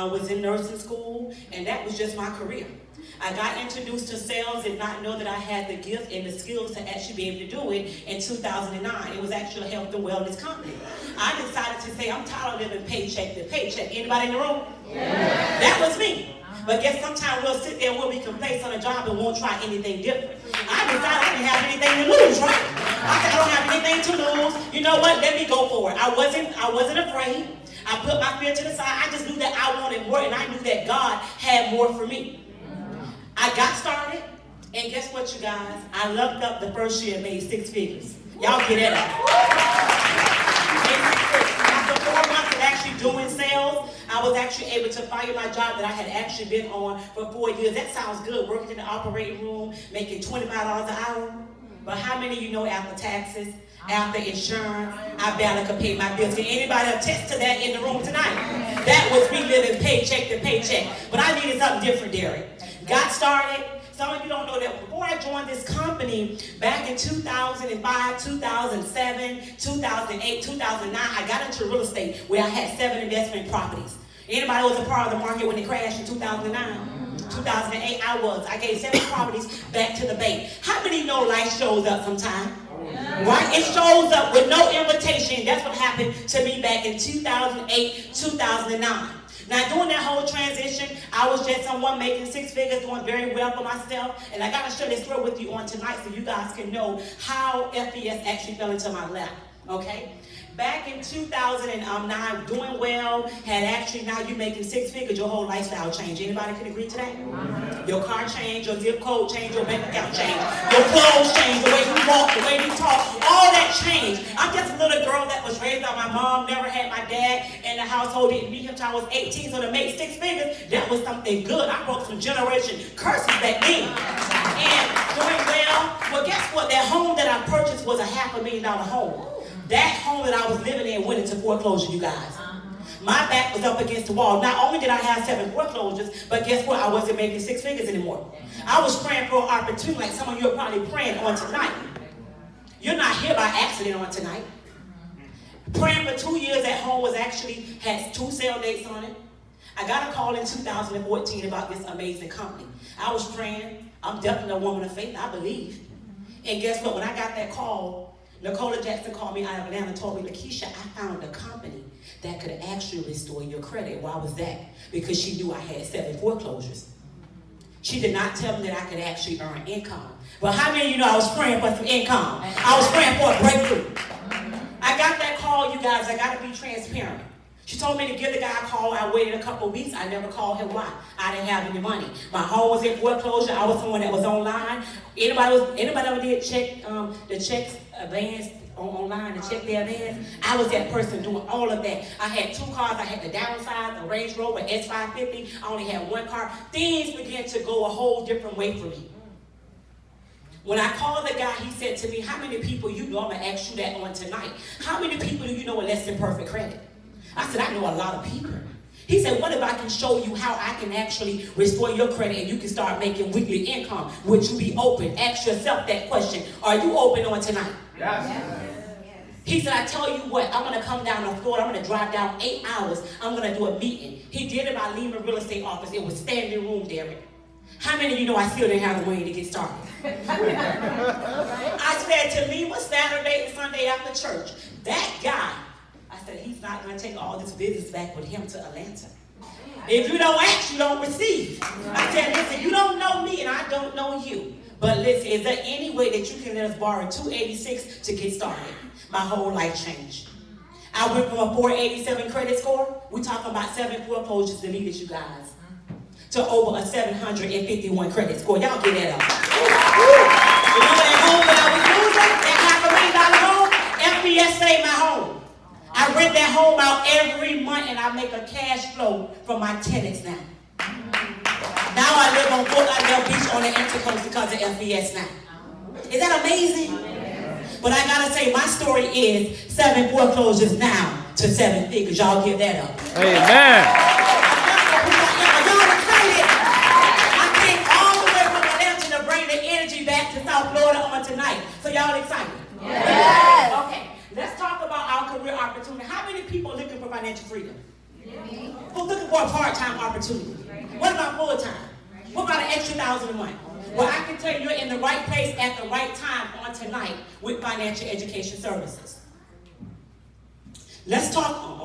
I was in nursing school, and that was just my career. I got introduced to sales and not know that I had the gift and the skills to actually be able to do it in 2009. It was actually a health and wellness company. I decided to say, I'm tired of living paycheck to paycheck. Anybody in the room? Yeah. That was me. But guess sometimes we'll sit there and we'll be complacent on a job and won't try anything different. I decided I didn't have anything to lose, right? I said, I don't have anything to lose. You know what? Let me go for it. I wasn't afraid. I put my fear to the side. I just knew that I wanted more, and I knew that God had more for me. I got started, and guess what, you guys? I lucked up the first year and made 6 figures. Y'all get that up. After 4 months of actually doing sales, I was actually able to fire my job that I had actually been on for 4 years. That sounds good, working in the operating room, making $25 an hour. But how many of you know after taxes, after insurance, I barely could pay my bills? Can anybody attest to that in the room tonight? That was me living paycheck to paycheck. But I needed something different, Derek. Got started. Some of you don't know that before I joined this company, back in 2005, 2007, 2008, 2009, I got into real estate where I had 7 investment properties. Anybody was a part of the market when it crashed in 2009? 2008, I gave 7 properties back to the bank. How many know life shows up sometime? Right? It shows up with no invitation. That's what happened to me back in 2008, 2009. Now, during that whole transition, I was just someone making 6 figures, doing very well for myself. And I got to share this story with you on tonight so you guys can know how FBS actually fell into my lap. Okay? Back in 2009, doing well, had actually, now you're making 6 figures, your whole lifestyle changed. Anybody can agree to that? Your car changed, your zip code changed, your bank account changed, your clothes changed, the way you walk, the way you talk, all that changed. I'm just a little girl that was raised by my mom, never had my dad in the household, didn't meet him until I was 18, so to make 6 figures, that was something good. I broke some generation curses back then. And doing well, guess what? That home that I purchased was a $500,000 home. That home that I was living in went into foreclosure, you guys. My back was up against the wall. Not only did I have 7 foreclosures, but guess what? I wasn't making 6 figures anymore. I was praying for an opportunity like some of you are probably praying on tonight. You're not here by accident on tonight. Praying for 2 years at home had 2 sale dates on it. I got a call in 2014 about this amazing company. I was praying. I'm definitely a woman of faith, I believe. And guess what? When I got that call, Nicola Jackson called me out of Atlanta and told me, Lakeisha, I found a company that could actually restore your credit. Why was that? Because she knew I had 7 foreclosures. She did not tell me that I could actually earn income. But how many of you know I was praying for some income? I was praying for a breakthrough. I got that call, you guys. I got to be transparent. She told me to give the guy a call. I waited a couple of weeks. I never called him. Why? I didn't have any money. My home was in foreclosure. I was someone that was online. Anybody ever did check the checks advance online to check their advance? I was that person doing all of that. I had 2 cars. I had the downsize, the Range Rover S550. I only had 1 car. Things began to go a whole different way for me. When I called the guy, he said to me, how many people you know? I'm going to ask you that on tonight. How many people do you know with less than perfect credit? I said, I know a lot of people. He said, what if I can show you how I can actually restore your credit and you can start making weekly income? Would you be open? Ask yourself that question. Are you open on tonight? Yes. He said, I tell you what, I'm going to come down to Florida. I'm going to drive down 8 hours. I'm going to do a meeting. He did it by Lehman Real Estate Office. It was standing room, Derek. How many of you know I still didn't have the money to get started? I said to Lima Saturday and Sunday after church, that guy, I said, he's not going to take all this business back with him to Atlanta. If you don't ask, you don't receive. I said, listen, you don't know me and I don't know you. But listen, is there any way that you can let us borrow $286 to get started? My whole life changed. I went from a 487 credit score, we're talking about 7 foreclosures deleted, you guys, to over a 751 credit score. Y'all get that up. Remember that home that I was losing? That $500,000 home? FBS saved my home. I rent that home out every month and I make a cash flow from my tenants now. Now I live on Fort Lauderdale Beach on the Intercoast because of FBS now. Is that amazing? But I gotta say, my story is 7 foreclosures now to 7 figures. Y'all give that up. Amen. Y'all excited? I came all the way from Atlanta to bring the energy back to South Florida on tonight. So y'all excited? Yes. Okay. Let's talk about our career opportunity. How many people are looking for financial freedom? Who's looking for a part-time part-time opportunity? What about full-time? What about an extra $1,000 a month? Well, I can tell you you're in the right place at the right time on tonight with financial education services. Let's talk